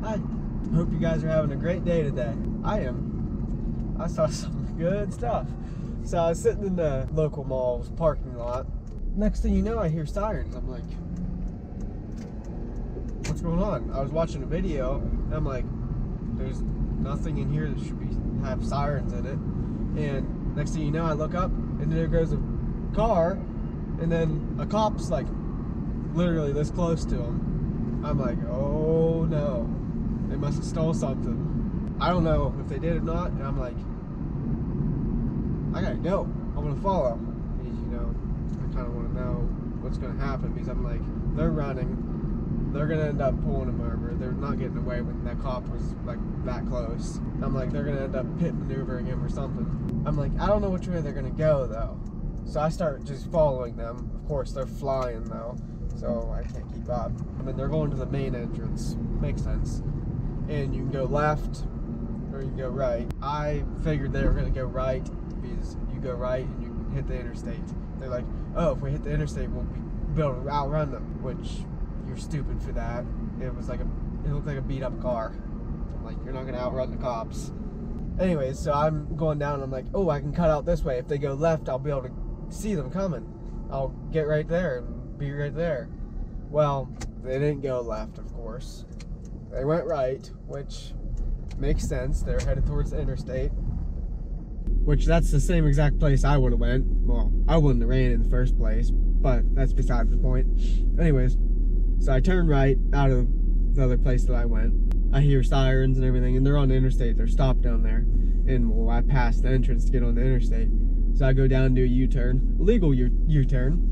Hi. Hope you guys are having a great day today. I am. I saw some good stuff. So I was sitting in the local mall's parking lot. Next thing you know, I hear sirens. I'm like, what's going on? I was watching a video and I'm like, there's nothing in here that should have sirens in it. And next thing you know, I look up and there goes a car, and then a cop's like literally this close to him. I'm like, oh no, they must have stole something. I don't know if they did or not, and I'm like, I gotta go. I'm gonna follow. Because, you know, I kind of want to know what's gonna happen, because I'm like, they're running, they're gonna end up pulling him over. They're not getting away when that cop was like that close. I'm like, they're gonna end up pit maneuvering him or something. I'm like, I don't know which way they're gonna go though. So I start just following them. Of course, they're flying though, so I can't keep up. I mean, they're going to the main entrance. Makes sense. And you can go left or you can go right. I figured they were gonna go right, because you go right and you hit the interstate. They're like, oh, if we hit the interstate, we'll be able to outrun them, which you're stupid for that. It looked like a beat up car. I'm like, you're not gonna outrun the cops. Anyways, so I'm going down and I'm like, oh, I can cut out this way. If they go left, I'll be able to see them coming. I'll get right there and be right there. Well, they didn't go left, of course. They went right, which makes sense. They're headed towards the interstate, which that's the same exact place I would have went. Well, I wouldn't have ran in the first place, but that's beside the point. Anyways, so I turned right out of the other place that I went. I hear sirens and everything, and they're on the interstate. They're stopped down there, and well, I passed the entrance to get on the interstate. So I go down and do a U-turn, legal U-turn.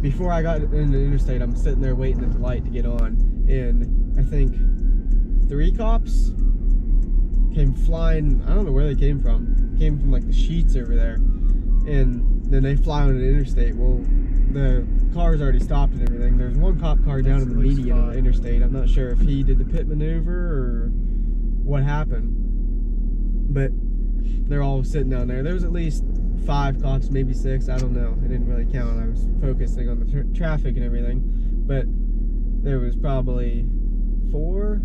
Before I got in the interstate, I'm sitting there waiting at the light to get on, and I think 3 cops came flying. I don't know where they came from. Came from like the sheets over there, and then they fly on the interstate. Well, the car's already stopped and everything. There's one cop car down in the median on the interstate. I'm not sure if he did the pit maneuver or what happened, but they're all sitting down there. There was at least 5 cops, maybe 6. I don't know. I didn't really count. I was focusing on the traffic and everything, but there was probably 4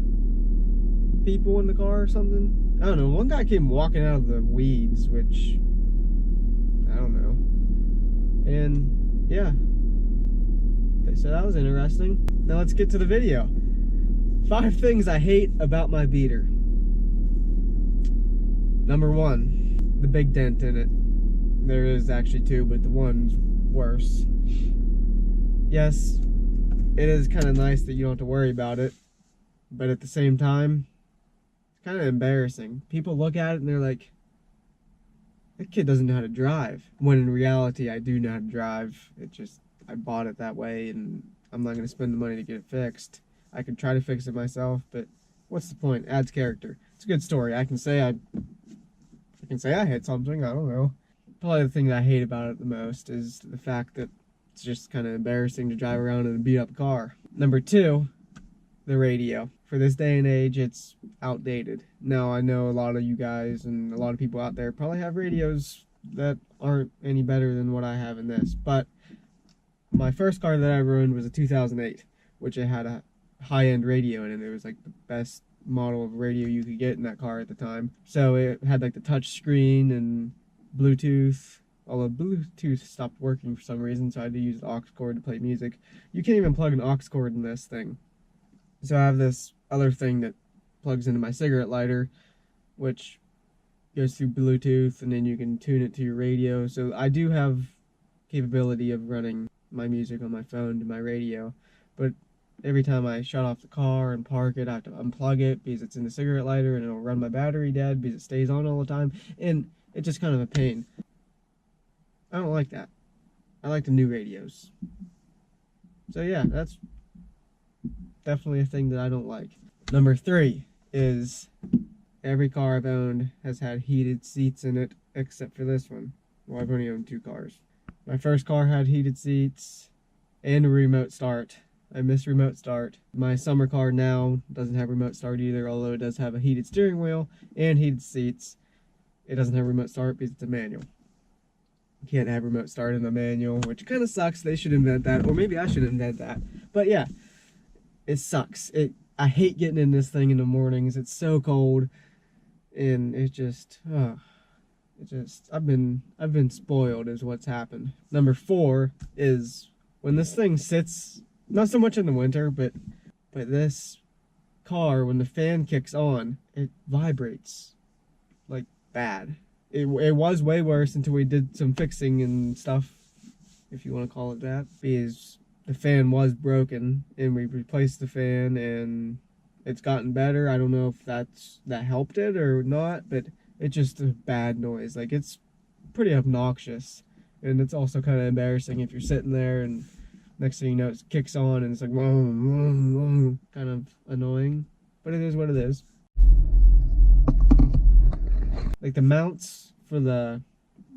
people in the car or something. I don't know. One guy came walking out of the weeds, which I don't know. And yeah, so that was interesting. Now let's get to the video. 5 things I hate about my beater. Number 1, the big dent in it. There is actually 2, but the one's worse. Yes, it is kind of nice that you don't have to worry about it, but at the same time, it's kind of embarrassing. People look at it and they're like, that kid doesn't know how to drive. When in reality, I do know how to drive. I bought it that way, and I'm not going to spend the money to get it fixed. I could try to fix it myself, but what's the point? It adds character. It's a good story. I can say I hit something. I don't know. Probably the thing that I hate about it the most is the fact that it's just kind of embarrassing to drive around in a beat up car. Number 2, the radio. For this day and age, it's outdated. Now, I know a lot of you guys and a lot of people out there probably have radios that aren't any better than what I have in this, but my first car that I owned was a 2008, which it had a high-end radio in it. It was like the best model of radio you could get in that car at the time. So it had like the touch screen and Bluetooth, although Bluetooth stopped working for some reason, so I had to use the aux cord to play music. You can't even plug an aux cord in this thing. So I have this other thing that plugs into my cigarette lighter, which goes through Bluetooth, and then you can tune it to your radio. So I do have capability of running my music on my phone to my radio, but every time I shut off the car and park it, I have to unplug it because it's in the cigarette lighter, and it'll run my battery dead because it stays on all the time, and it's just kind of a pain. I don't like that. I like the new radios. So yeah, that's definitely a thing that I don't like. Number 3 is every car I've owned has had heated seats in it, except for this one. Well, I've only owned 2 cars. My first car had heated seats and a remote start. I miss remote start. My summer car now doesn't have remote start either, although it does have a heated steering wheel and heated seats. It doesn't have remote start because it's a manual. You can't have remote start in the manual, which kind of sucks. They should invent that, or maybe I should invent that. But yeah, it sucks. I hate getting in this thing in the mornings. It's so cold, and I've been spoiled is what's happened. Number 4 is when this thing sits, not so much in the winter, but this car, when the fan kicks on, it vibrates like bad. It was way worse until we did some fixing and stuff, if you want to call it that, because the fan was broken and we replaced the fan and it's gotten better. I don't know if that helped it or not, but it's just a bad noise. Like, it's pretty obnoxious, and it's also kind of embarrassing if you're sitting there and next thing you know it kicks on and it's like kind of annoying, but it is what it is. Like, the mounts for the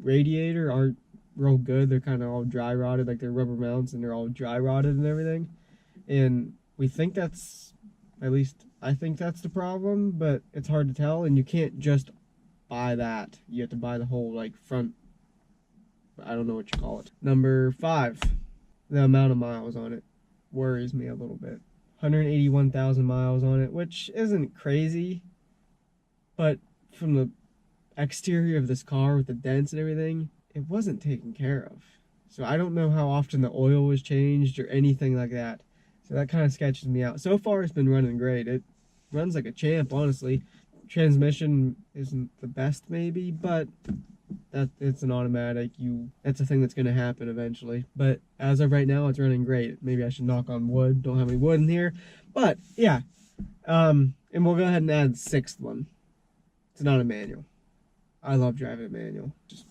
radiator aren't real good. They're kind of all dry rotted, like they're rubber mounts and they're all dry rotted and everything, and we think that's, at least I think that's the problem, but it's hard to tell, and you can't just buy that. You have to buy the whole, like, front, I don't know what you call it. Number 5, the amount of miles on it worries me a little bit. 181,000 miles on it, which isn't crazy, but from the exterior of this car with the dents and everything, it wasn't taken care of. So I don't know how often the oil was changed or anything like that. So that kind of sketches me out. So far, it's been running great. It runs like a champ, honestly. Transmission isn't the best, maybe, but it's an automatic. That's a thing that's going to happen eventually. But as of right now, it's running great. Maybe I should knock on wood. Don't have any wood in here. But yeah, and we'll go ahead and add the 6th one. It's not a manual. I love driving a manual. Just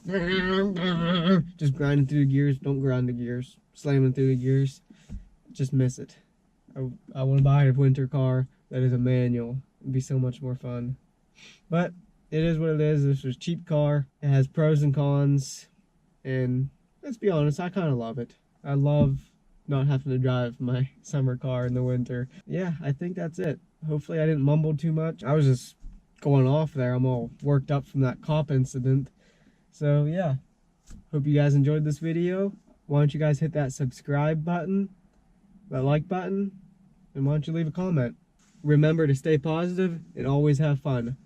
grinding through the gears. Don't grind the gears. Slamming through the gears. Just miss it. I want to buy a winter car that is a manual. It'd be so much more fun. But it is what it is. This was a cheap car. It has pros and cons. And let's be honest, I kind of love it. I love not having to drive my summer car in the winter. Yeah, I think that's it. Hopefully I didn't mumble too much. I was just going off there. I'm all worked up from that cop incident. So yeah, hope you guys enjoyed this video. Why don't you guys hit that subscribe button, that like button, and why don't you leave a comment. Remember to stay positive and always have fun.